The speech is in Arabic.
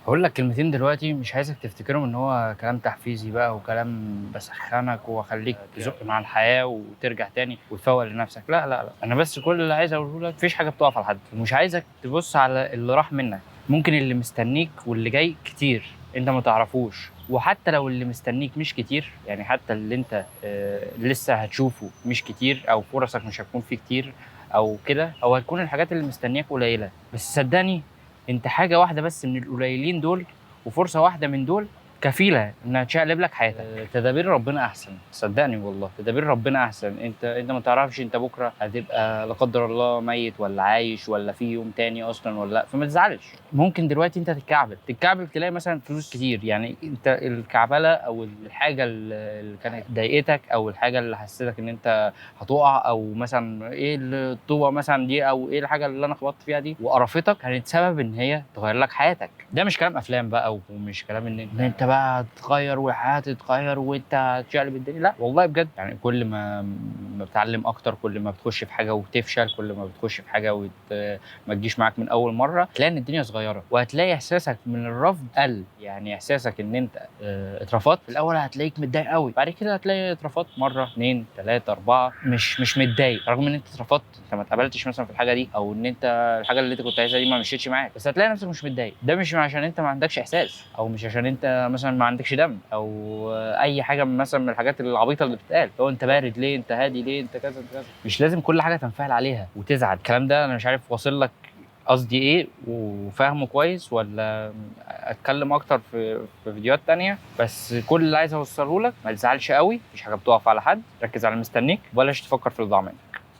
هاقول لك كلمتين دلوقتي مش عايزك تفتكرهم إن هو كلام تحفيزي بقى وكلام باسخّنك وأخلّيك تزُق مع الحياة وترجع تاني وتفوّق لنفسك، لا، لا، لأ، أنا بس كل اللي عايز أقوله لك ما فيش حاجة بتُقف على حد، ومش عايزك تبُص على اللي راح منك، ممكن اللي مستنيك واللي جاي كتير أنت ما تعرفوش، وحتى لو اللي مستنيك مش كتير، يعني حتى اللي أنت لسه هتشوفه مش كتير أو فرصك مش هتكون فيه كتير أو كده، أو هتكون الحاجات اللي مستنياك قليلة، بس صدّقني أنت حاجة واحدة بس من القليلين دول، وفرصة واحدة من دول كفيلة إنها تشقلب لك حياتك. تدابير ربنا أحسن، صدّقني والله، تدابير ربنا أحسن، أنت ما تعرفش أنت بكرة هتبقى لا قدّر الله ميت والّا عايش والّا في يوم تاني أصلًا والّا لأ، فما تزعلش، ممكن دلوقتي أنت تتكعبل تلاقي مثلًا فلوس كتير، يعني أنت الكعبلة أو الحاجة اللي كانت ضايقتك أو الحاجة اللي حسّستك إن أنت هتُقع أو مثلًا إيه الطوبة مثلًا دي أو إيه الحاجة اللي أنا خبطت فيها دي وقرفتك، كانت سبب إن هي تغيّر لك حياتك. ده مش كلام أفلام بقى ومش كلام إن أنت بقى هتتغيّر والحياة هتتغيّر وأنت هتشقلب الدنيا، لأ والله بجد. يعني كل ما بتتعلّم أكتر، كل ما بتخش في حاجة وتفشل، كل ما بتخش في حاجة ما تجيش معاك من أول مرّة، تلاقي إن الدنيا صغيّرة وهتلاقي إحساسك من الرفض قَل، يعني إحساسك إن أنت اترفضت، في الأول هتلاقيك متضايق أوي، بعد كده هتلاقي اترفضت مرّة، 2، 3، 4 مش متضايق، رغم إن أنت اترفضت، أنت ما اتقبلتش مثلًا في الحاجة دي أو إن أنت الحاجة اللي أنت كنت عايزها دي ما مشيتش معاك، بس هتلاقي نفسك مش متضايق، ده مش عشان أنت ما عندكش إحساس أو مش عشان أنت مثلًا ما عندكش دم أو أي حاجة مثلًا من الحاجات العبيطة اللي بتتقال، اللي هو أنت بارد ليه، أنت هادي ليه، أنت كذا، أنت كذا، مش لازم كل حاجة تنفعل عليها وتزعل، الكلام ده أنا مش عارف واصل لك قصدي إيه وفاهمه كويس والّا أتكلم أكتر في فيديوهات تانية، بس كل اللي عايز أوصله لك ما تزعلش أوي، ما فيش حاجة بتقف على حد، ركّز على اللي مستنيك، وبلاش تفكر في اللي ضاع منك.